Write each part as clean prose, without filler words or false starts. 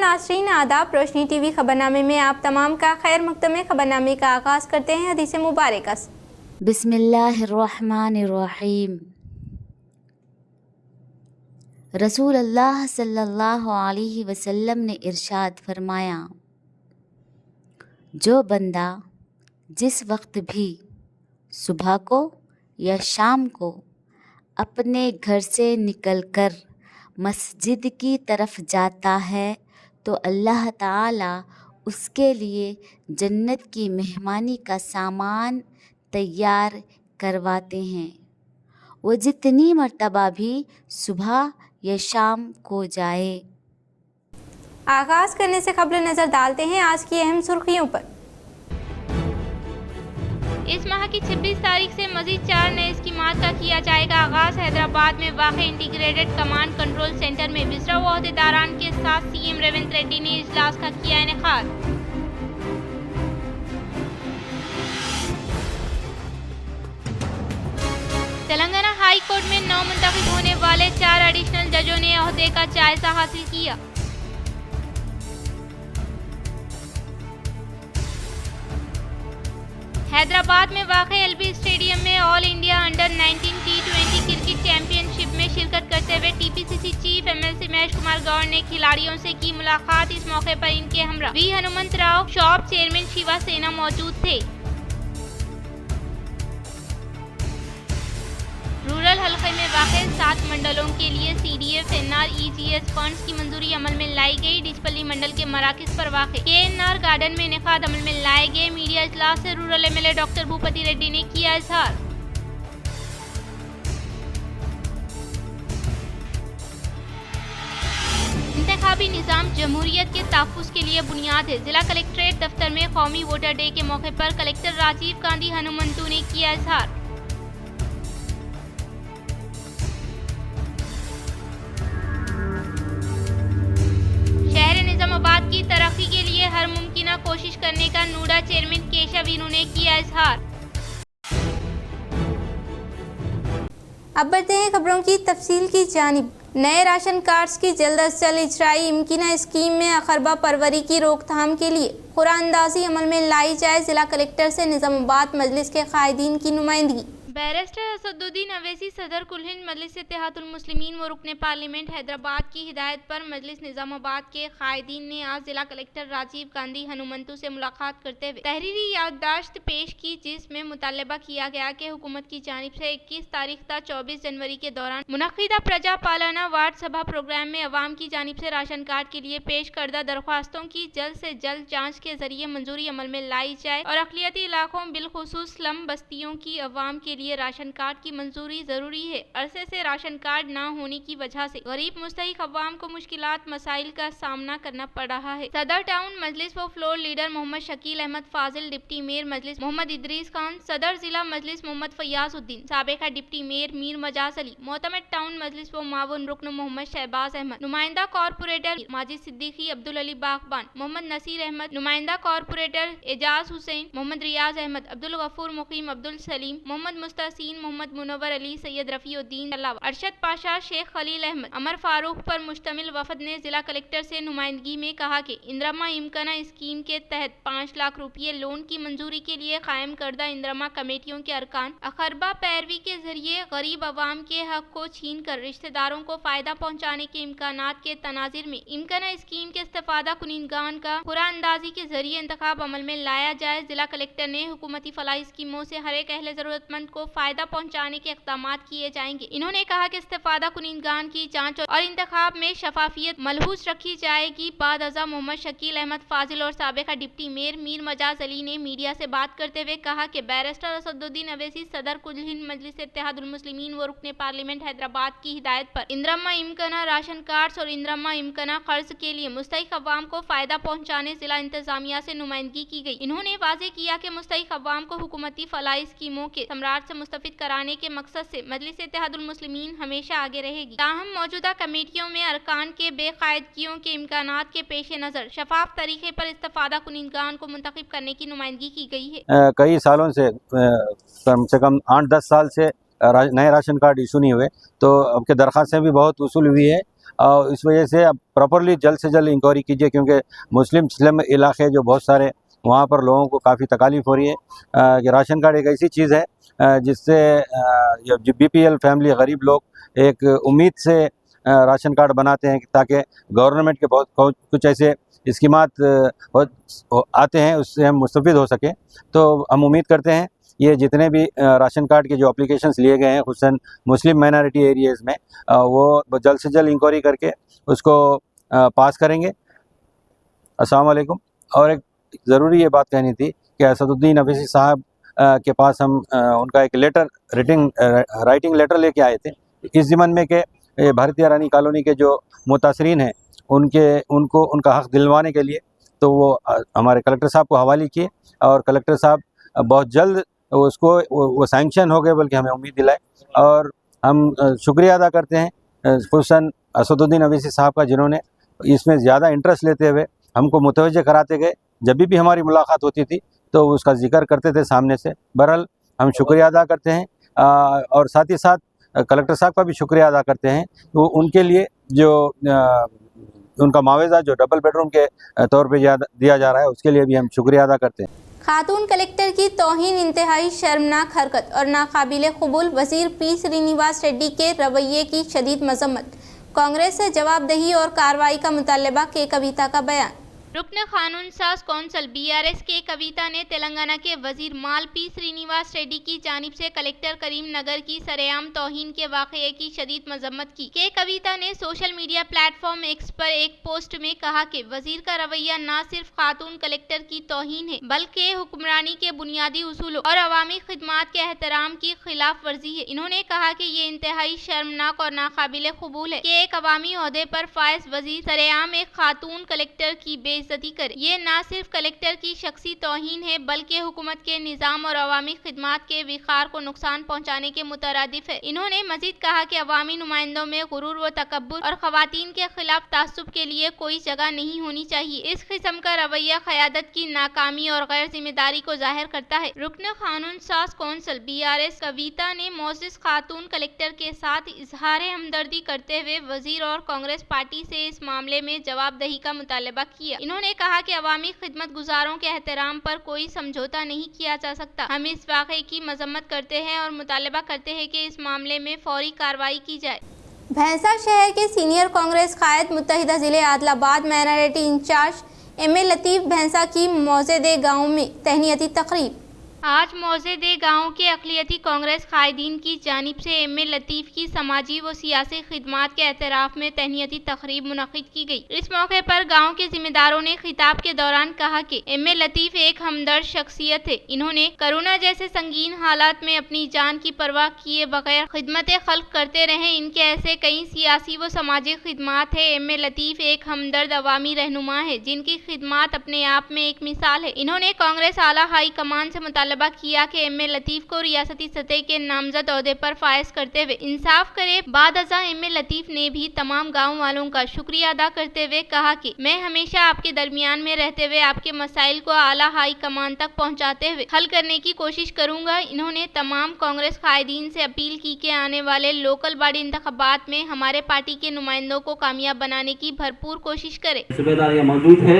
नाज़रीन आदाब। रोशनी टीवी खबरनामे में आप तमाम का खैर मकदम है। खबरनामे का आगाज़ करते हैं हदीस मुबारक से। बिस्मिल्लाहिर्रहमानिर्रहीम। रसूल अल्लाह सल्लल्लाहु अलैहि वसल्लम ने इरशाद फरमाया, जो बंदा जिस वक्त भी सुबह को या शाम को अपने घर से निकलकर मस्जिद की तरफ जाता है तो अल्लाह ताला उसके लिए जन्नत की मेहमानी का सामान तैयार करवाते हैं। वो जितनी मर्तबा भी सुबह या शाम को जाए। आगाज़ करने से कबल नज़र डालते हैं आज की अहम सुर्खियों पर। इस माह की 26 तारीख से मजीद 4 नए स्कीमात का किया जाएगा आगाज। हैदराबाद में वाक़ इंटीग्रेटेड कमांड कंट्रोल सेंटर में बिजरा हुए अहदेदारान के साथ सीएम रेवंत रेड्डी ने इजलास का किया इनेकाद। तेलंगाना हाई कोर्ट में नौ मुंतखब होने वाले 4 एडिशनल जजों ने ओहदे का जायजा हासिल किया। हैदराबाद में वाक़े एलबी स्टेडियम में all India under 19 T20 cricket championship में शिरकत करते हुए TPCC chief MLC Mahesh Kumar Goud ने खिलाड़ियों से की मुलाकात। इस मौके पर इनके हमरा V Hanumantha Rao, shop chairman Shiva Sena मौजूद थे। रूरल हल्के में वाक़े 7 मंडलों के लिए सीडीएफ एनआरईजीएस फंड्स की मंजूरी अमल में लाई गई। डिचपल्ली मंडल के मराकज पर वाक़े केएनआर गार्डन में इनेकाद अमल में लाए गए। मीडिया इजलास से rural MLA doctor Bhupathi Reddy ने किया इजहार। इंतखाबी निज़ाम जमहूरियत के तहफ़्फ़ुज़ के लिए बुनियाद है। जिला कलेक्ट्रेट दफ्तर में कौमी वोटर डे के मौके पर कलेक्टर राजीव गांधी हनुमंतु ने किया इजहार। निजामाबाद की तरक्की के लिए हर मुमकिन कोशिश करने का नूडा चेयरमैन केशव वीनू ने किया इजहार। अब बढ़ते हैं खबरों की तफसील की जानिब। नए राशन कार्ड्स की जल्द अज जल्द इजराई इम्किना स्कीम में अखरबा परवरी की रोकथाम के लिए कुरानंदाजी अमल में लाई जाए। जिला कलेक्टर से निजामाबाद मजलिस के कायदीन की नुमाइंदगी। बैरिस्टर असदुद्दीन अवैसी सदर कुल हिंद मजलिस इत्तेहादुल मुस्लिमीन व रुकने पार्लियामेंट हैदराबाद की हिदायत पर मजलिस निजामाबाद के कायदीन ने आज जिला कलेक्टर राजीव गांधी हनुमंतु से मुलाकात करते हुए तहरीरी याददाश्त पेश की, जिसमें मुतालबा किया गया कि हुकूमत की जानिब से 21 तारीख तक 24 जनवरी के दौरान मुनक्किदा प्रजा पालना वार्ड सभा प्रोग्राम में अवाम की जानिब से राशन कार्ड के लिए पेश करदा दरख्वास्तों की जल्द से जल्द जाँच के जरिए मंजूरी अमल में लाई जाए और अक़लियती इलाकों बिलखुसूस स्लम बस्तियों की अवाम के लिए राशन कार्ड की मंजूरी जरूरी है। अरसे से राशन कार्ड न होने की वजह से गरीब मुस्तहिक अवाम को मुश्किलात मसाइल का सामना करना पड़ रहा है। सदर टाउन मजलिस व floor leader Mohammed Shakeel Ahmed Fazil, deputy mayor Majlis Mohammed Idris Khan, सदर जिला मजलिस मोहम्मद फयाजुद्दीन, साबिका डिप्टी मेयर मीर मजाज अली, मोहतमद टाउन मजलिस व मावन रुकन मोहम्मद शहबाज अहमद, नुमाइंदा कॉर्पोरेटर माजिद सिद्दीकी, अब्दुल अली बागबान, मोहम्मद नसीर अहमद, नुमाइंदा कॉर्पोरेटर एजाज हुसैन, मोहम्मद रियाज अहमद, अब्दुल गफूर मुकीम, अब्दुल सलीम, मोहम्मद मुस्तहसीन, मोहम्मद मुनव्वर अली, सैयद रफीउद्दीन अलावा अरशद पाशा, शेख खलील अहमद, अमर फारूक पर मुश्तमिल वफद ने जिला कलेक्टर से नुमाइंदगी में कहा कि इंदिरमा इम्काना स्कीम के तहत 5 लाख रुपये लोन की मंजूरी के लिए कायम करदा इंदिरमा कमेटियों के अरकान अखरबा पैरवी के जरिए गरीब अवाम के हक को छीन कर रिश्तेदारों को फायदा पहुँचाने के इम्कानात के तनाजिर में इम्काना स्कीम के इस्तेफादा कुनिंदगान का कुरानंदाजी के जरिए इंतखाब अमल में लाया जाए। जिला कलेक्टर ने हुकूमती फलाही स्कीमों से हर एक अहले जरूरतमंद को फायदा पहुंचाने के इक़दामात किए जाएंगे। इन्होंने कहा कि इस्तेफादा कुनिंदगान की जांच और इंतखाब में शफाफियत मलहूज रखी जाएगी। बाद अज़ा मोहम्मद शकील अहमद फाजिल और साबिका डिप्टी मेयर मीर मजाज अली ने मीडिया से बात करते हुए कहा कि बैरिस्टर असदुद्दीन अवैसी सदर कुल हिंद मजलिस इत्तेहादुल मुस्लिमीन व रुकने पार्लियामेंट हैदराबाद की हिदायत पर इंदिरमा इम्काना राशन कार्ड्स और इंदिरमा इम्काना कर्ज के लिए मुस्तहिक अवाम को फायदा पहुँचाने जिला इंतजामिया से नुमाइंदगी की गई। इन्होंने वाज़ेह किया कि मुस्तहिक अवाम को हुकूमती फलाही स्कीमों के सम्राट से मुस्तफिद कराने के मकसद से मजलिस इत्तेहादुल मुस्लिमीन हमेशा आगे रहेगी। ताहम मौजूदा कमेटियों में अरकान के बेकायदगियों के इम्कानात के पेश नज़र शफाफ तरीके पर इस्तेफादा कुनिंदगान को मुंतखब करने की नुमाइंदगी की गई है। कई सालों से कम 8-10 साल से नए राशन कार्ड इशू नहीं हुए, तो आपके दरख्वास्तें भी बहुत वसूल हुई है। और इस वजह से अब प्रॉपरली जल्द से जल्द इंक्वायरी कीजिए, क्योंकि मुस्लिम स्लम इलाके जो बहुत सारे वहाँ पर लोगों को काफ़ी तकालीफ हो रही है। कि राशन कार्ड एक ऐसी चीज़ है जिससे जो BPL फैमिली गरीब लोग एक उम्मीद से राशन कार्ड बनाते हैं ताकि गवर्नमेंट के बहुत कुछ ऐसे स्कीमात आते हैं उससे हम मुस्तफ़िद हो सकें। तो हम उम्मीद करते हैं ये जितने भी राशन कार्ड के जो एप्लीकेशंस लिए गए हैं खुसूसन मुस्लिम माइनॉरिटी एरियाज़ में, वो जल्द से जल्द इंक्वायरी करके उसको पास करेंगे। अस्सलाम वालेकुम। और एक ज़रूरी ये बात कहनी थी कि असदुद्दीन अवैसी साहब के पास हम उनका एक लेटर राइटिंग लेटर लेके आए थे इस ज़िम्मन में कि भारतीय रानी कॉलोनी के जो मुतासरीन हैं उनको उनका हक़ दिलवाने के लिए, तो वो हमारे कलेक्टर साहब को हवाले किए और कलेक्टर साहब बहुत जल्द उसको वो सैंक्शन हो गए, बल्कि हमें उम्मीद दिलाए। और हम शुक्रिया अदा करते हैं खुसूसन असदुद्दीन अवैसी साहब का, जिन्होंने इसमें ज़्यादा इंटरेस्ट लेते हुए हमको मुतवज्जे कराते गए। जब भी हमारी मुलाकात होती थी तो उसका जिक्र करते थे सामने से। बहरहाल हम शुक्रिया अदा करते हैं और साथ ही साथ कलेक्टर साहब का भी शुक्रिया अदा करते हैं। तो उनके लिए जो उनका मुआवजा जो डबल बेडरूम के तौर पे दिया जा रहा है उसके लिए भी हम शुक्रिया अदा करते हैं। खातून कलेक्टर की तौहीन इंतहाई शर्मनाक हरकत और नाकाबिले कबूल, वजीर पी श्रीनिवास रेड्डी के रवैये की शदीद मजम्मत, कांग्रेस से जवाबदेही और कार्रवाई का मुतालबा के कविता का बयान। रुकन कानून साज कौंसिल BRS के कविता ने तेलंगाना के वजीर माल पी श्रीनिवास रेड्डी की जानिब से कलेक्टर करीम नगर की सरेआम तौहीन के वाक़ये की शदीद मजम्मत की। के कविता ने सोशल मीडिया प्लेटफॉर्म X पर एक पोस्ट में कहा कि वजीर का रवैया न सिर्फ खातून कलेक्टर की तौहीन है बल्कि हुक्मरानी के बुनियादी उसूलों और अवामी खिदमात के एहतराम की खिलाफ वर्जी है। इन्होंने कहा कि ये इंतहाई शर्मनाक और नाकाबिले कबूल है कि एक अवामी ओहदे पर फायज वजीर सरेआम एक खातून कलेक्टर की बेइज्जती करे। ये न सिर्फ कलेक्टर की शख्सी तौहीन है बल्कि हुकूमत के निज़ाम और अवामी खिदमात के विखार को नुकसान पहुँचाने के मुतरादिफ है। इन्होंने मजीद कहा कि अवामी नुमाइंदों में गुरूर व तकब्बुर और खवातीन के खिलाफ तासुब के लिए कोई जगह नहीं होनी चाहिए। इस किस्म का रवैया क़यादत की नाकामी और गैर जिम्मेदारी को जाहिर करता है। रुकन कानून साज कौंसिल BRS कविता ने मोअज़्ज़िज़ खातून कलेक्टर के साथ इजहार हमदर्दी करते हुए वजीर और कांग्रेस पार्टी से इस मामले में जवाबदेही का मुतालबा किया। इन्होंने कहा कि अवामी खिदमत गुजारों के एहतराम पर कोई समझौता नहीं किया जा सकता। हम इस वाक़े की मजम्मत करते हैं और मुतालबा करते हैं कि इस मामले में फौरी कार्रवाई की जाए। भैंसा शहर के सीनियर कांग्रेस कायद मुत्तहिदा ज़िले आदिलाबाद माइनॉरिटी इंचार्ज MA लतीफ़ भैंसा की मौज़े गाँव में तहनीती तकरीब। आज मौज़े गाँव के अक़लियती कांग्रेस कायदीन की जानिब से MA लतीफ़ की समाजी व सियासी खिदमात के एतराफ़ में तहनीती तकरीब मुनक़िद की गई। इस मौके पर गाँव के ज़िम्मेदारों ने खिताब के दौरान कहा कि MA लतीफ़ एक हमदर्द शख्सियत है। इन्होंने कोरोना जैसे संगीन हालात में अपनी जान की परवाह किए बगैर खिदमत खल्क़ करते रहे। इनके ऐसे कई सियासी व समाजी खिदमात है। MA लतीफ़ एक हमदर्द अवामी रहनुमा है जिनकी खिदमात अपने आप में एक मिसाल है। इन्होंने कांग्रेस आला हाई कमान से मुतालबा किया कि MA लतीफ़ को रियासती सतह के नामजद ओहदे पर फायज करते हुए इंसाफ करे। बाद अज़ा MA लतीफ़ ने भी तमाम गाँव वालों का शुक्रिया अदा करते हुए कहा कि मैं हमेशा आपके दरमियान में रहते हुए आपके मसाइल को आला हाई कमान तक पहुँचाते हुए हल करने की कोशिश करूँगा। इन्होंने तमाम कांग्रेस कायदीन से अपील की कि आने वाले लोकल बॉडी इंतखाबात में हमारे पार्टी के नुमाइंदों को कामयाब बनाने की भरपूर कोशिश करे। सूबेदार यहाँ मौजूद है।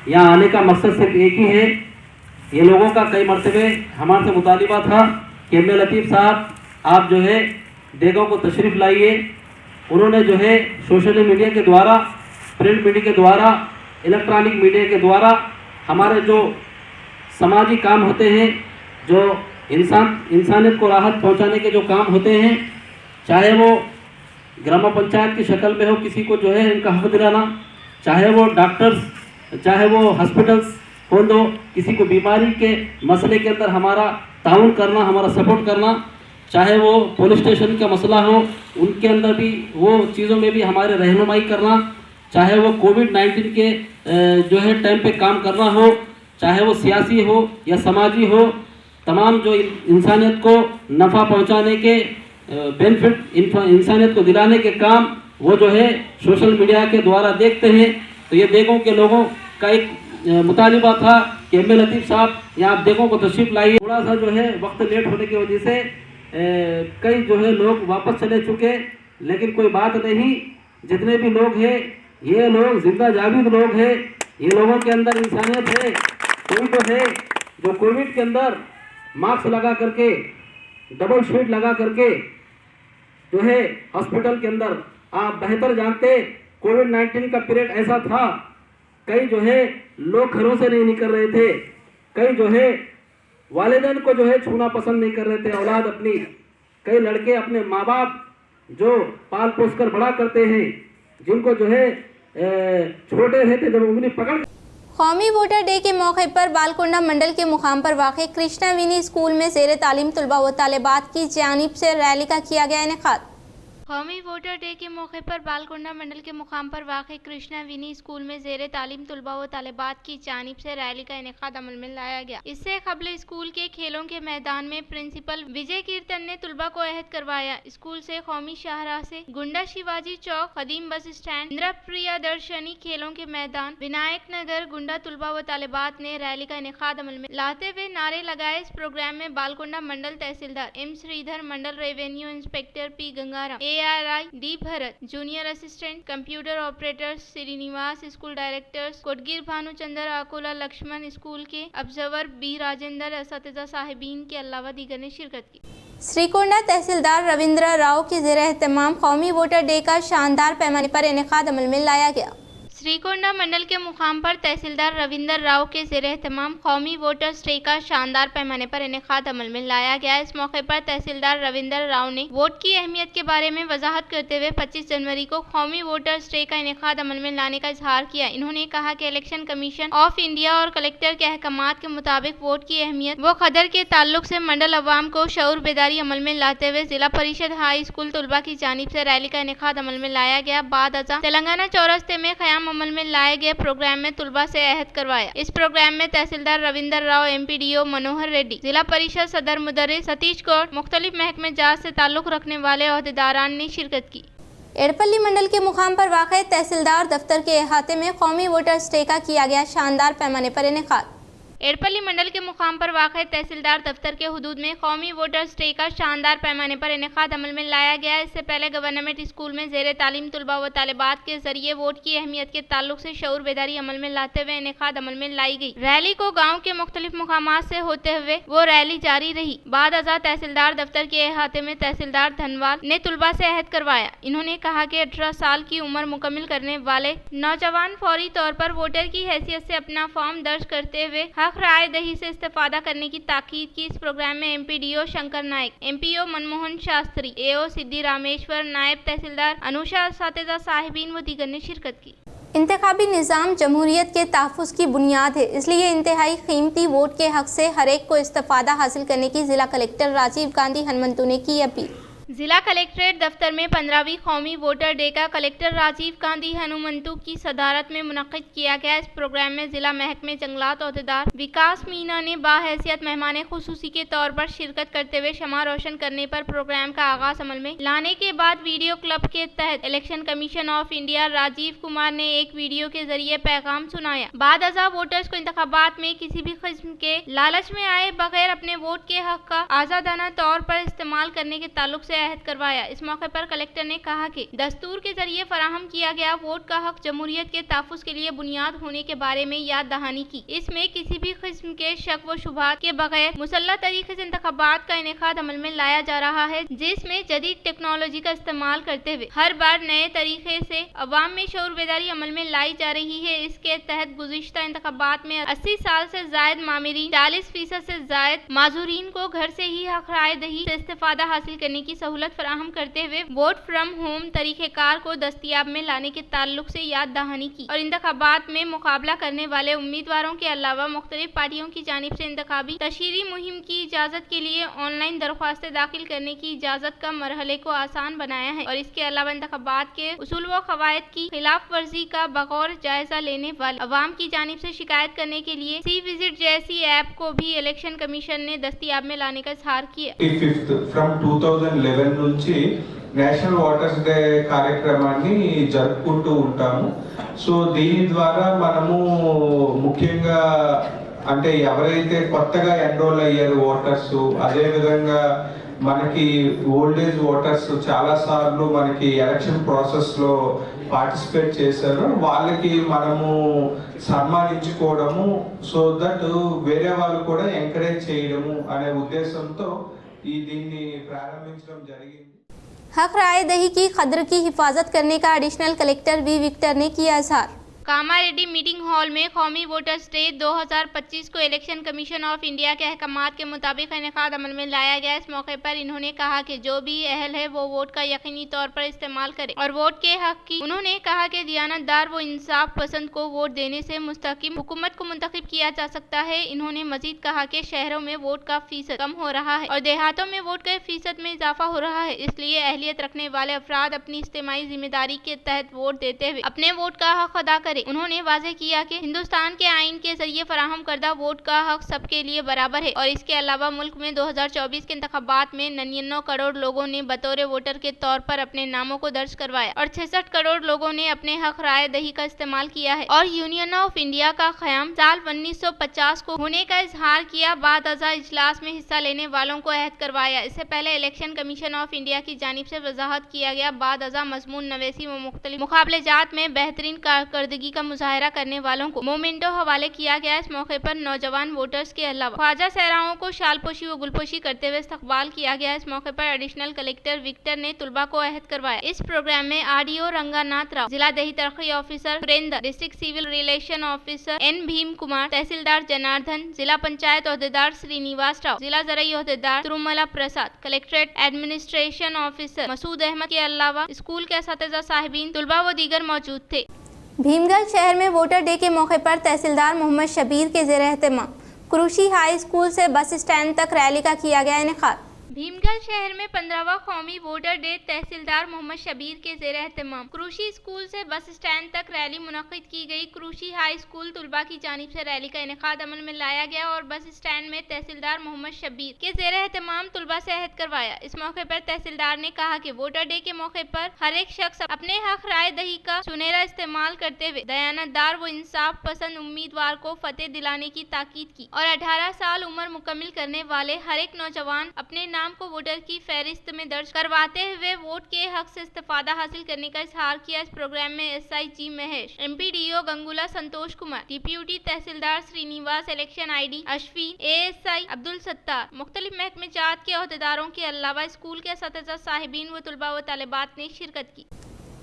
यहाँ आने का मकसद सिर्फ एक ही है। ये लोगों का कई मरतबे हमारे से मुतालिबा था कि MA लतीफ़ साहब आप जो है देगों को तशरीफ़ लाइए। उन्होंने जो है सोशल मीडिया के द्वारा, प्रिंट मीडिया के द्वारा, इलेक्ट्रॉनिक मीडिया के द्वारा हमारे जो समाजी काम होते हैं, जो इंसानियत को राहत पहुंचाने के जो काम होते हैं, चाहे वो ग्राम पंचायत की शक्ल में हो, किसी को जो है इनका हक दिलाना, चाहे वो डॉक्टर्स, चाहे वो हॉस्पिटल्स हो, दो किसी को बीमारी के मसले के अंदर हमारा ताउन करना, हमारा सपोर्ट करना, चाहे वो पुलिस स्टेशन का मसला हो उनके अंदर भी वो चीज़ों में भी हमारे रहनुमाई करना, चाहे वो कोविड-19 के जो है टाइम पे काम करना हो, चाहे वो सियासी हो या समाजी हो, तमाम जो इंसानियत को नफ़ा पहुंचाने के बेनिफिट इंसानियत को दिलाने के काम वो जो है सोशल मीडिया के द्वारा देखते हैं। तो ये देगों के लोगों का एक मुतालिबा था कि MA लतीफ़ साहब यहाँ आप देगों को तशरीफ़ लाइए। थोड़ा सा जो है वक्त लेट होने की वजह से कई जो है लोग वापस चले चुके, लेकिन कोई बात नहीं, जितने भी लोग हैं ये लोग जिंदा जावेद लोग हैं, ये लोगों के अंदर इंसानियत है। कोई तो है जो कोविड के अंदर मास्क लगा करके, डबल शीट लगा करके जो है हॉस्पिटल के अंदर, आप बेहतर जानते कोविड-19 का पीरियड ऐसा था, कई जो है लोग घरों से नहीं निकल रहे थे, कई जो है वालिदैन को जो है छूना पसंद नहीं कर रहे थे औलाद अपनी, कई लड़के अपने माँ बाप जो पाल पोस कर बड़ा करते हैं, जिनको जो है छोटे रहते जब उंगली पकड़। कौमी वोटर डे के मौके पर बालकोंडा मंडल के मुकाम पर वाक़ कृष्णा विनी स्कूल में ज़ेर तालीम तलबा व तालिबात की जानिब से रैली का किया गया इनेकाद। कौमी वोटर डे के मौके पर बालकोंडा मंडल के मुकाम पर वाक़ कृष्णा विनी स्कूल में ज़ेर तालीम तलबा व तालिबात की जानिब से रैली का इनेकाद अमल में लाया गया। इससे कबल स्कूल के खेलों के मैदान में प्रिंसिपल विजय कीर्तन ने तलबा को अहद करवाया। स्कूल से कौमी शाहराह से गुंडा शिवाजी चौक, कदीम बस स्टैंड, इंदिरा प्रियदर्शनी खेलों के मैदान, विनायक नगर गुंडा तलबा व तालिबात ने रैली का इनेकाद अमल में लाते हुए नारे लगाए। इस प्रोग्राम में Balkonda mandal tehsildar M Sridhar, mandal revenue inspector P Gangaram, ARI D Bharat, junior assistant computer operators Srinivas, school directors Kotgir Bhanuchandra, Akola Laxman, school के ऑब्जर्वर बी राजेंद्र, असातिज़ा साहिबीन के अलावा दीगर ने शिरकत की। श्रीकोंडा तहसीलदार रविंद्र राव के ज़ेर एहतमाम कौमी वोटर डे का शानदार पैमाने पर इनेकाद अमल में लाया गया। श्रीकोंडा मंडल के मुकाम पर तहसीलदार रविंद्र राव के ज़ेर एहतमाम कौमी वोटर्स डे का शानदार पैमाने पर इनेकाद अमल में लाया गया। इस मौके पर तहसीलदार रविंद्र राव ने वोट की अहमियत के बारे में वजाहत करते हुए 25 जनवरी को कौमी वोटर्स डे का इनेकाद अमल में लाने का इजहार किया। इन्होंने कहा कि इलेक्शन कमीशन ऑफ इंडिया और कलेक्टर के अहकामात के मुताबिक वोट की अहमियत व कदर के ताल्लुक से मंडल अवाम को शऊर बेदारी अमल में लाते हुए जिला परिषद हाई स्कूल तलबा की जानिब से रैली का इनेकाद अमल में लाया गया। बाद अज़ा तेलंगाना चौरस्ते में क़याम अमल में लाए गए प्रोग्राम में तुलबा से अहद करवाया। इस प्रोग्राम में तहसीलदार रविंद्र राव, MPDO मनोहर रेड्डी, जिला परिषद सदर मुदर्रिस सतीश गौड़, मुख्तलिफ महकमे जात से ताल्लुक रखने वाले ओहदेदारान ने शिरकत की। एड़पल्ली मंडल के मुकाम पर वाक़ तहसीलदार दफ्तर के अहाते में कौमी वोटर्स डे का किया गया शानदार पैमाने पर इनेकाद। एड़पल्ली मंडल के मुकाम पर वाक़ तहसीलदार दफ्तर के हुदूद में कौमी वोटर्स डे का शानदार पैमाने पर इनेकाद अमल में लाया गया। इससे पहले गवर्नमेंट स्कूल में ज़ेर तालीम तलबा व तालिबात के जरिए वोट की अहमियत के ताल्लुक से शऊर बेदारी अमल में लाते हुए इनेकाद अमल में लाई गई। रैली को गाँव के मुख्तलिफ मुकामात से होते हुए वो रैली जारी रही। बाद अज़ा तहसीलदार दफ्तर के अहाते में तहसीलदार धनवाल ने तलबा से अहद करवाया। इन्होंने कहा कि 18 साल की उम्र मुकम्मिल करने वाले नौजवान फौरी तौर पर वोटर की हैसियत से अपना फॉर्म दर्ज करते हुए हक राय दही से इस्तेफादा करने की ताकीद की। इस प्रोग्राम में MPDO शंकर नायक, MPO मनमोहन शास्त्री, AO सिद्धि रामेश्वर, नायब तहसीलदार अनुषा, असातिज़ा साहिबीन व दीगर ने शिरकत की। इंतखाबी निज़ाम जमहूरियत के तहफ़्फ़ुज़ की बुनियाद है, इसलिए इंतहाई कीमती वोट के हक से हर एक को इस्तेफादा हासिल करने की ज़िला कलेक्टर राजीव गांधी हनुमंतु ने की अपील। जिला कलेक्ट्रेट दफ्तर में 15वीं कौमी वोटर डे का कलेक्टर राजीव गांधी हनुमंतु की सदारत में मुनक़्क़िद किया गया। इस प्रोग्राम में जिला महकमे जंगलात ओहदेदार विकास मीना ने बाहैसियत मेहमान खुसूसी के तौर पर शिरकत करते हुए शमा रोशन करने पर प्रोग्राम का आगाज अमल में लाने के बाद वीडियो क्लब के तहत election commission of India Rajiv Kumar ने एक वीडियो के जरिए पैगाम सुनाया। बाद अज़ा वोटर्स को इंतखाबात में किसी भी किस्म के लालच में आए बगैर अपने वोट के हक का आज़ादाना तौर पर इस्तेमाल करने के ताल्लुक से अहद करवाया। इस मौके पर कलेक्टर ने कहा कि दस्तूर के जरिए फराहम किया गया वोट का हक जमहूरियत के तहफ़्फ़ुज़ के लिए बुनियाद होने के बारे में याद दहानी की। इसमें किसी भी किस्म के शक व शुबहात के बगैर मुसल्लह तरीके से इंतखाबात का इनेकाद अमल में लाया जा रहा है, जिसमें जदीद टेक्नोलॉजी का इस्तेमाल करते हुए हर बार नए तरीके से अवाम में शऊर बेदारी अमल में लाई जा रही है। इसके तहत गुज़िश्ता इंतखाबात में 80 साल से जायद मामिरीन, 40% से जायद माजूरीन को घर से ही हक राय दही से इस्तेफादा हासिल करने की सहूलत फराहम करते हुए वोट फ्रॉम होम तरीक़ेकार को दस्तियाब में लाने के ताल्लुक से याद दहानी की और इंतखाबात में मुकाबला करने वाले उम्मीदवारों के अलावा मुख्तलिफ पार्टियों की जानिब से इंतखाबी तशहीरी मुहिम की इजाज़त के लिए ऑनलाइन दरख्वास्तें दाखिल करने की इजाज़त का मरहले को आसान बनाया है और इसके अलावा इंतखाबात के उसूल व क़वायद की खिलाफ वर्जी का बगौर जायजा लेने वाले अवाम की जानिब से शिकायत करने के लिए सी विजिट जैसी ऐप को भी इलेक्शन कमीशन ने दस्तियाब में लाने का इजहार किया। फ्रॉम 2011 నుంచి నేషనల్ ఓటర్స్ డే కార్యక్రమాన్ని జరుపుకుంటూ ఉంటాము. సో దీని ద్వారా మనము ముఖ్యంగా అంటే ఎవరైతే కొత్తగా ఎన్రోల్ అయ్యారు ఓటర్స్, అదే విధంగా మనకి ఓల్డ్ ఏజ్ ఓటర్స్ చాలా సార్లు మనకి ఎలక్షన్ ప్రాసెస్లో పార్టిసిపేట్ చేశారు, వాళ్ళకి మనము సన్మానించుకోవడము, సో దట్ వేరే వాళ్ళు కూడా ఎంకరేజ్ చేయడము అనే ఉద్దేశంతో దీన్ని ప్రారంభించడం జరిగింది। हक राय दही की कद्र की हिफाजत करने का एडिशनल कलेक्टर वी विक्टर ने किया इजहार। कामारेड्डी मीटिंग हॉल में कौमी वोटर्स डे 2025 को इलेक्शन कमीशन ऑफ इंडिया के अहकामात के मुताबिक इनेकाद अमल में लाया गया। इस मौके पर इन्होंने कहा कि जो भी अहल है वो वोट का यकीनी तौर पर इस्तेमाल करे और वोट के हक की। उन्होंने कहा कि दियानतदार व इंसाफ पसंद को वोट देने से मुस्तकिम हुकूमत को मुंतखब किया जा सकता है। इन्होंने मजीद कहा कि शहरों में वोट का फीसद कम हो रहा है और देहातों में वोट के फीसद में इजाफा हो रहा है, इसलिए अहलियत रखने वाले अफराद अपनी इज्तिमाई जिम्मेदारी के तहत वोट देते हुए अपने वोट का हक अदा करें। उन्होंने वाज़ेह किया कि हिंदुस्तान के आइन के जरिए फराहम करदा वोट का हक सबके लिए बराबर है और इसके अलावा मुल्क में 2024 के इंतखाबात में 99 करोड़ लोगों ने बतौर वोटर के तौर पर अपने नामों को दर्ज करवाया और 66 करोड़ लोगों ने अपने हक राय दही का इस्तेमाल किया है और यूनियन ऑफ इंडिया का क़याम साल 1950 को होने का इजहार किया। बाद अज़ा इजलास में हिस्सा लेने वालों को अहद करवाया। इससे पहले इलेक्शन कमीशन ऑफ इंडिया की जानिब से वजाहत किया गया। बाद अज़ा मजमून नवेसी व मुख्तलिफ मुकाबलेजात में बेहतरीन कारकर्दगी का मुजाहरा करने वालों को मोमेंटो हवाले किया गया। इस मौके पर नौजवान वोटर्स के अलावा ख्वाजा सहराओं को शालपोशी व गुलपोशी करते हुए इस्तकबाल किया गया। इस मौके पर एडिशनल कलेक्टर विक्टर ने तुलबा को अहद करवाया। इस प्रोग्राम में आरडीओ रंगानाथ राव, जिला दही तरक्की officer Surendra, district civil relation officer N Bheem Kumar, tehsildar Janardhan, जिला पंचायत ओहदेदार श्रीनिवास राव, जिला ज़राई ओहदेदार Tirumala Prasad, collectorate administration officer Masood Ahmed के अलावा स्कूल के असातिज़ा साहिबीन, तुलबा व दीगर मौजूद थे। भीमगढ़ शहर में वोटर डे के मौके पर तहसीलदार मोहम्मद शबीर के ज़ेर एहतमाम क्रूशी हाई स्कूल से बस स्टैंड तक रैली का किया गया इनेकाद। भीमगढ़ शहर में 15वां कौमी वोटर डे तहसीलदार मोहम्मद शबीर के ज़ेर एहतमाम क्रूशी स्कूल से बस स्टैंड तक रैली मुनक़िद की गई। क्रूशी हाई स्कूल तुलबा की जानिब से रैली का इनेकाद अमल में लाया गया और बस स्टैंड में तहसीलदार मोहम्मद शबीर के ज़ेर एहतमाम तुलबा से अहद करवाया। इस मौके पर तहसीलदार ने कहा कि वोटर डे के मौके पर हर एक शख्स अपने हक राय दही का सुनहरा इस्तेमाल करते हुए दयानतदार व इंसाफ पसंद उम्मीदवार को फतेह दिलाने की ताकीद की और 18 साल उम्र मुकम्मिल करने वाले हर एक नौजवान अपने नाम को वोटर की फहरिस्त में दर्ज करवाते हुए वोट के हक से इस्तेफादा हासिल करने का इजहार किया। इस प्रोग्राम में SIG Mahesh, MPDO Gangula Santosh Kumar, deputy tehsildar Srinivas, election ID Ashfi, ASI Abdul Sattar, मुख्तलिफ महकमे जात के ओहदेदारों के अलावा स्कूल के असातिज़ा साहिबीन व तुलबा व तालिबात ने शिरकत की।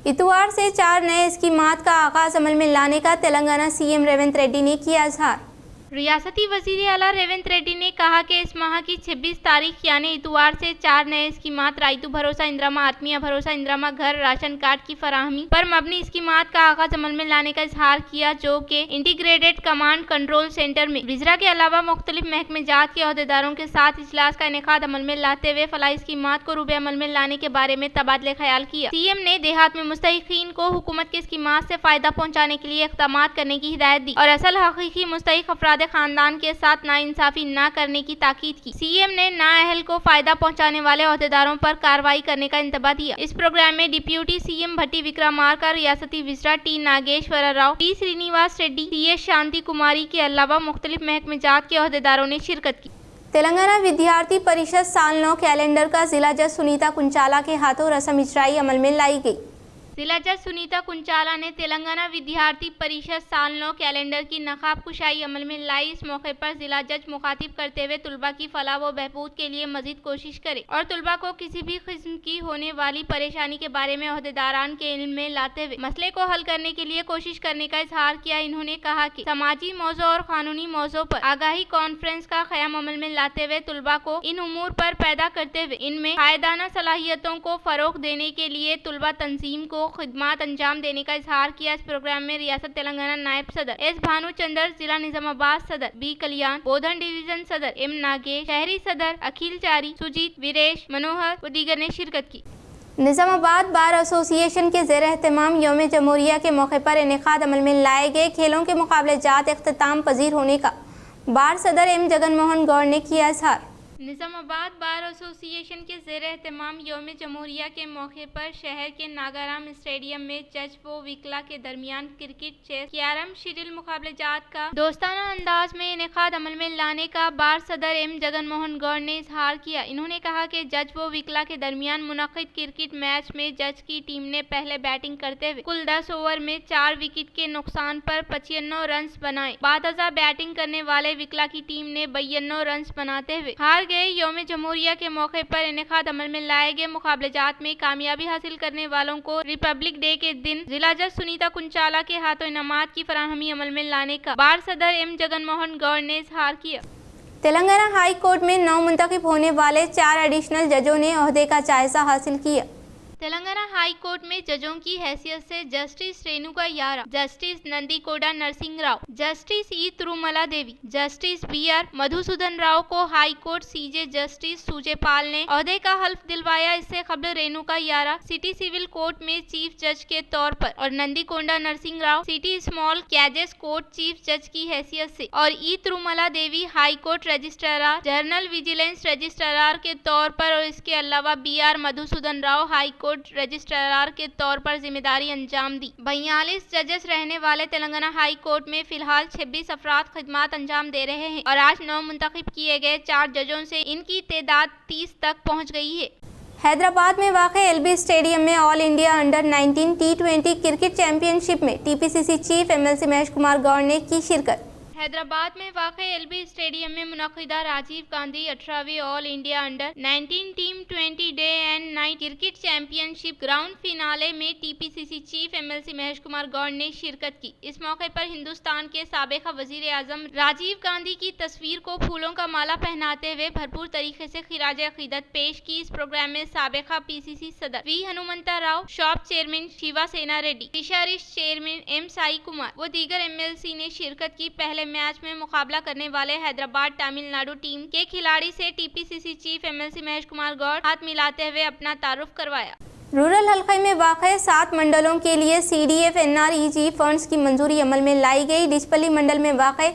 इतवार से 4 नए स्कीमात का आगाज अमल में लाने का तेलंगाना सीएम रेवंत रेड्डी ने किया इजहार। रियासती वज़ीर आला रेवंत रेड्डी ने कहा कि इस माह की 26 तारीख यानी इतवार से 4 नए स्कीमात राइतु भरोसा इंदिरामा, आत्मीय भरोसा इंदिरामा घर, राशन कार्ड की फराहमी पर मबनी स्कीमात का आगाज अमल में लाने का इजहार किया, जो कि इंटीग्रेटेड कमांड कंट्रोल सेंटर में विज़रा के अलावा मुख्तलिफ महकमे जात के अहदेदारों के साथ इजलास का इनेकाद अमल में लाते हुए फलाही स्कीमात को रूबे अमल में लाने के बारे में तबादले ख्याल किया। सीएम ने देहात में मुस्तहिकीन को हुकूमत की स्कीमात से फायदा पहुँचाने के लिए इक़दाम करने की हिदायत दी और असल हकीकी मुस्तहिक अफराद खानदान के साथ नाइंसाफी न करने की ताकीद की। सीएम ने नाअहल को फायदा पहुंचाने वाले अहदेदारों पर कार्रवाई करने का इंतबाह दिया। इस प्रोग्राम में डिप्यूटी सीएम भट्टी विक्रमार्का, रियासती विज़रा T Nageswara Rao, T Srinivas Reddy, T Shanti Kumari के अलावा मुख्तलिफ महकमे जात के अहदेदारों ने शिरकत की। तेलंगाना विद्यार्थी परिषद साल 9 कैलेंडर का जिला जज सुनीता कुंचाला के हाथों रस्म इजराई अमल में लाई गई। जिला जज सुनीता कुंचाला ने तेलंगाना विद्यार्थी परिषद साल 9 कैलेंडर की नकाब कुशाई अमल में लाई। इस मौके पर जिला जज मुखातिब करते हुए तुलबा की फलाह व बहबूद के लिए मजीद कोशिश करे और तुलबा को किसी भी किस्म की होने वाली परेशानी के बारे में अहदेदारान के इल्म में लाते हुए मसले को हल करने के लिए कोशिश करने का इजहार किया। इन्होंने कहा कि समाजी मौजू और कानूनी मौजू पर आगाही कॉन्फ्रेंस का क़याम अमल में लाते हुए तुलबा को इन उमूर पर पैदा करते हुए इनमें कायदाना सलाहियतों को फरोग देने के लिए तुलबा तंजीम को खिदमात अंजाम देने का इजहार किया। इस प्रोग्राम में रियासत तेलंगाना नायब सदर एस भानुचंदर, जिला निजामाबाद सदर बी कल्याण, बोधन डिवीजन सदर एम नागेश, शहरी सदर अखिल चारी, सुजीत, वीरेश, मनोहर व दीगर ने शिरकत की। निजामाबाद बार एसोसिएशन के ज़ेर एहतमाम यौम जमहूरिया के मौके पर इनेकाद अमल में लाए गए खेलों के मुकाबले जात इख्तिताम पजीर होने का बार सदर एम जगन मोहन गौड़ ने किया इजहार। निजामाबाद बार एसोसिएशन के ज़ेर एहतमाम यौम जमहूरिया के मौके पर शहर के नागाराम स्टेडियम में जज व विकला के दरमियान क्रिकेट, चेस, कैरम, शिटिल मुकाबलेजात का दोस्ताना अंदाज में इनेकाद अमल में लाने का बार सदर एम जगन मोहन गौड़ ने इजहार किया। इन्होंने कहा कि जज व विकला के दरमियान मुनक्किद क्रिकेट मैच में जज की टीम ने पहले बैटिंग करते हुए कुल 10 ओवर में 4 विकेट के नुकसान पर 95 रन बनाए। बादअज़ा बैटिंग करने वाले विकला की टीम ने 92 रन बनाते हुए हार गए। यौम जमहूरिया के मौके पर इनेकाद अमल में लाए गए मुकाबलेजात में कामयाबी हासिल करने वालों को रिपब्लिक डे के दिन जिला जज सुनीता कुंचाला के हाथों इनामात की फराहमी अमल में लाने का बार सदर एम जगन मोहन गौड़ ने इजहार किया। तेलंगाना हाई कोर्ट में नौ मुंतखब होने वाले 4 एडिशनल जजों ने ओहदे का जायजा हासिल किया। तेलंगाना हाई कोर्ट में जजों की हैसियत से justice Renuka Yara, justice Nandikonda Narasimha Rao, justice E Tirumala Devi, justice B R. Madhusudan Rao को high court CJ justice Sujoy Paul ने ओहदे का हल्फ दिलवाया। इससे कबल Renuka Yara city civil court में चीफ जज के तौर पर और Nandikonda Narasimha Rao city small causes court chief जज की हैसियत से और E Tirumala Devi high court registrar, general vigilance registrar के तौर पर और इसके अलावा B R. Madhusudan Rao high court registrar के तौर पर जिम्मेदारी अंजाम दी। 42 जजेस रहने वाले तेलंगाना हाई कोर्ट में फिलहाल 26 अफराद खिदमत अंजाम दे रहे हैं और आज 9 मुंतखब किए गए 4 जजों से इनकी तादाद 30 तक पहुंच गई है। हैदराबाद में वाक़े एलबी स्टेडियम में all India under 19 T20 cricket championship में TPCC chief MLC Mahesh Kumar Goud ने की शिरकत। हैदराबाद में वाक़े एलबी स्टेडियम में मुनक़िदा राजीव गांधी 18वीं all India under 19 team 20 day and night cricket championship ground finale में TPCC chief MLC Mahesh Kumar Goud ने शिरकत की। इस मौके पर हिंदुस्तान के साबिक़ वज़ीर आज़म राजीव गांधी की तस्वीर को फूलों का माला पहनाते हुए भरपूर तरीके से खिराज अक़ीदत पेश की। इस प्रोग्राम में साबिक़ा पीसीसी सदर V Hanumantha Rao, shop chairman Shiva Sena Reddy, fisheries chairman M Sai Kumar व दीगर एमएलसी ने शिरकत की। पहले मैच में मुकाबला करने वाले हैदराबाद तमिलनाडु टीम के खिलाड़ी से TPCC chief MLC Mahesh Kumar Goud हाथ मिलाते हुए अपना तारुफ करवाया। रूरल हल्के में वाक़े 7 मंडलों के लिए CDF NREG फंड्स की मंजूरी अमल में लाई गई। डिचपल्ली मंडल में वाक़े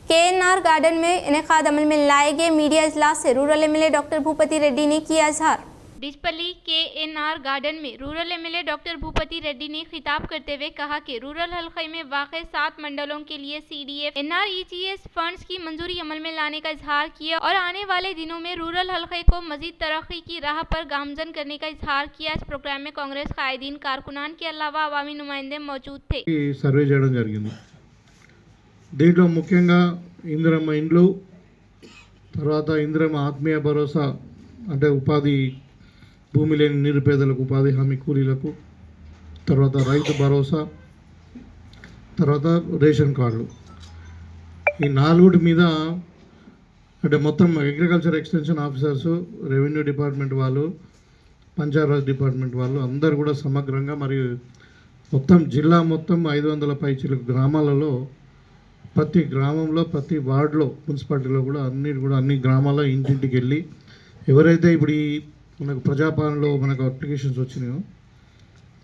KNR गार्डन में इनेकाद अमल में लाए गए मीडिया इजलास से rural MLA doctor Bhupathi Reddy ने किया इजहार। डिचपल्ली KNR गार्डन में rural MLA doctor Bhupathi Reddy ने खिताब करते हुए कहा कि रूरल हल्के में वाक़े 7 मंडलों के लिए CDF NREGS फंड्स की मंजूरी अमल में लाने का इजहार किया और आने वाले दिनों में रूरल हल्के को मजीद तरक्की की राह पर गामजन करने का इजहार किया। इस प्रोग्राम में कांग्रेस कायदीन, कारकुनान के अलावा अवामी नुमाइंदे मौजूद थे। सर्वे చేయడం జరిగింది। దీంట్లో ముఖ్యంగా ఇందిరమ్మ ఇండ్లు, తర్వాత ఇందిరమ్మ ఆత్మీయ భరోసా అంటే ఉపాధి భూమి లేని నిరుపేదలకు ఉపాధి హామీ కూలీలకు, తర్వాత రైతు భరోసా, తర్వాత రేషన్ కార్డులు, ఈ 4 మీద అంటే మొత్తం agriculture extension officers, revenue department వాళ్ళు, పంచాయతీరాజ్ డిపార్ట్మెంట్ వాళ్ళు అందరూ కూడా సమగ్రంగా మరియు మొత్తం జిల్లా మొత్తం 500 పైచిలకు గ్రామాలలో ప్రతి గ్రామంలో ప్రతి వార్డులో మున్సిపాలిటీలో కూడా అన్ని గ్రామాల్లో ఇంటింటికి వెళ్ళి ఎవరైతే ఇప్పుడు ఈ మనకు ప్రజాపాలనలో మనకు అప్లికేషన్స్ వచ్చినాయో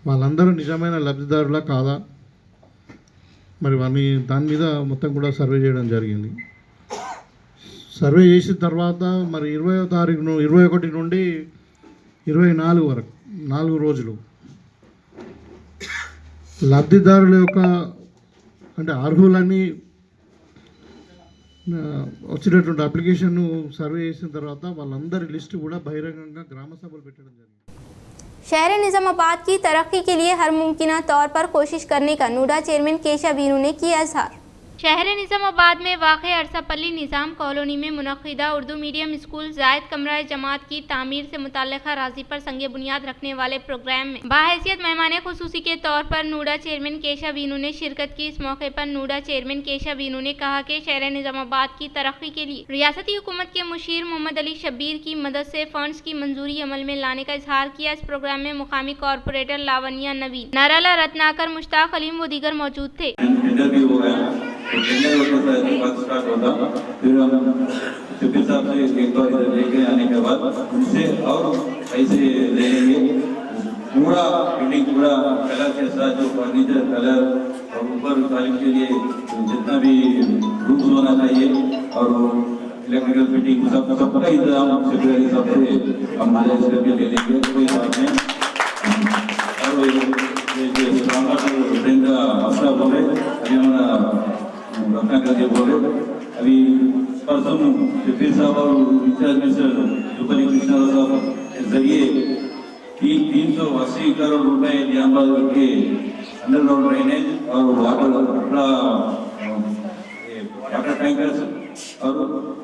వాళ్ళందరూ నిజమైన లబ్ధిదారులా కాదా మరి దాని మీద మొత్తం కూడా సర్వే చేయడం జరిగింది। సర్వే చేసిన తర్వాత మరి 20వ తారీఖున 21 నుండి 24 వరకు 4 రోజులు లబ్ధిదారుల యొక్క అంటే అర్హులని వచ్చినటువంటి అప్లికేషన్ సర్వే చేసిన తర్వాత వాళ్ళందరి లిస్టు కూడా బహిరంగంగా గ్రామ సభలు పెట్టడం జరిగింది। शहर निजामाबाद की तरक्की के लिए हर मुमकिन तौर पर कोशिश करने का नूडा चेयरमैन केशव वीरू ने किया इजहार। शहर निजामाबाद में वाक़े अरसापल्ली निज़ाम कॉलोनी में मुनक़िदा उर्दू मीडियम स्कूल जायद कमरा जमात की तामीर से मुतल्लिक़ा राजी पर संगे बुनियाद रखने वाले प्रोग्राम में बाहैसियत मेहमान खुसूसी के तौर पर नूडा चेयरमैन केशव वीनू ने शिरकत की। इस मौके पर नूडा चेयरमैन केशव वीनू ने कहा कि शहर निजामाबाद की तरक्की के लिए रियासती हुकूमत के मुशीर मोहम्मद अली शब्बीर की मदद से फंड्स की मंजूरी अमल में लाने का इजहार किया। इस प्रोग्राम में मुकामी कॉरपोरेटर लावनिया नवीन, नाराला रत्नाकर, मुश्ताक अलीम व दीगर मौजूद थे। स्टार्ट होता फिर हम शफीर साहब से एक बार इधर लेके आने के बाद उनसे और पैसे ले लेंगे। पूरा बिल्डिंग पूरा कलर के साथ जो फर्नीचर कलर और ऊपर तालीम के लिए जितना भी रूम्स होना चाहिए और इलेक्ट्रिकल फिटिंग सबका इंतजाम सेक्रेटरी सबसे हम मैनेज करके ले लेंगे, कोई बात नहीं। और ये जो स्ट्रॉन्गर ट्रेन का मसला बोल रहे अभी हमारा रत्नाकर जी बोल रहे, अभी परसों शफीर साहब और इंचार्ज मिनिस्टर सुपरी कृष्णा साहब के जरिए 380 करोड़ रुपए निजामाबाद के अंडरग्राउंड ड्रेनेज और वाटर टैंकर्स और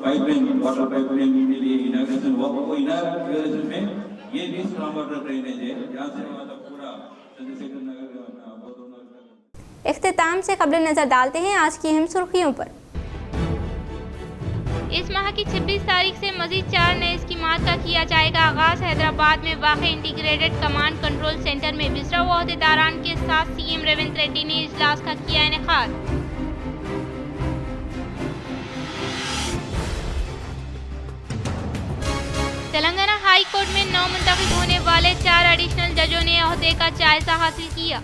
पाइपलाइन वाटर पाइपलाइन के लिए इनॉग्रेशन इनॉग्रेशन में ये भी स्ट्रॉन्ग वाटर ड्रेनेज है जहाँ से मतलब पूरा चंद्रशेखर नगर। इख्तिताम से खबरें नजर डालते हैं आज की अहम सुर्खियों पर। इस माह की 26 तारीख से मजीद 4 नए स्कीमात का किया जाएगा आगाज। हैदराबाद में वाक़े इंटीग्रेटेड कमांड कंट्रोल सेंटर में बिजरा व अहदेदारान के साथ सीएम रेवंत रेड्डी ने इजलास का किया इनेकाद। तेलंगाना हाई कोर्ट में नौ मुंतखब होने वाले 4 एडिशनल जजों ने ओहदे का जायजा हासिल किया।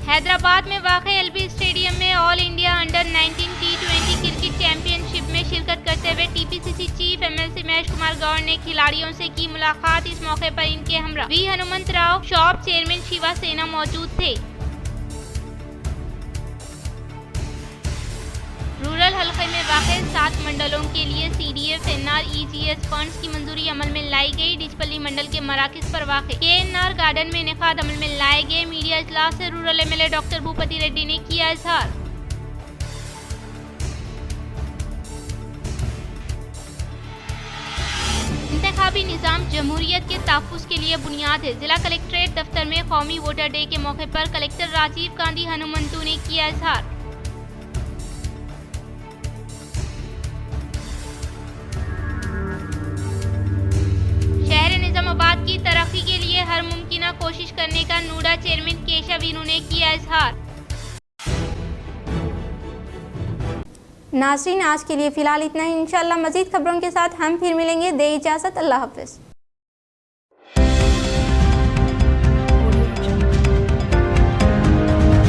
हैदराबाद में वाक़े एलबी स्टेडियम में all India under 19 T20 cricket championship में शिरकत करते हुए TPCC chief MLC Mahesh Kumar Goud ने खिलाड़ियों से की मुलाकात। इस मौके पर इनके हमरा V Hanumantha Rao, shop chairman Shiva Sena मौजूद थे। रूरल हल्के में वाक़े 7 मंडलों के लिए सीडीएफ NREGS फंड्स की मंजूरी अमल में लाई गई। डिचपल्ली मंडल के मराकज पर वाक़े KNR गार्डन में इनेकाद अमल में लाए गए। मीडिया इजलास से rural MLA doctor Bhupathi Reddy ने किया इजहार। इंतखाबी निज़ाम जमहूरियत के तहफ़्फ़ुज़ के लिए बुनियाद है। जिला कलेक्ट्रेट दफ्तर में कौमी वोटर डे के मौके पर कलेक्टर राजीव गांधी हनुमंतु ने किया इजहार। निजामाबाद की तरक्की के लिए हर मुमकिन कोशिश करने का नूडा चेयरमैन केशव वीनू ने किया इजहार। नाज़रीन आज के लिए फिलहाल इतना ही। इंशाअल्लाह मजीद खबरों के साथ हम फिर मिलेंगे। दे इजाज़त, अल्लाह हाफ़िज़।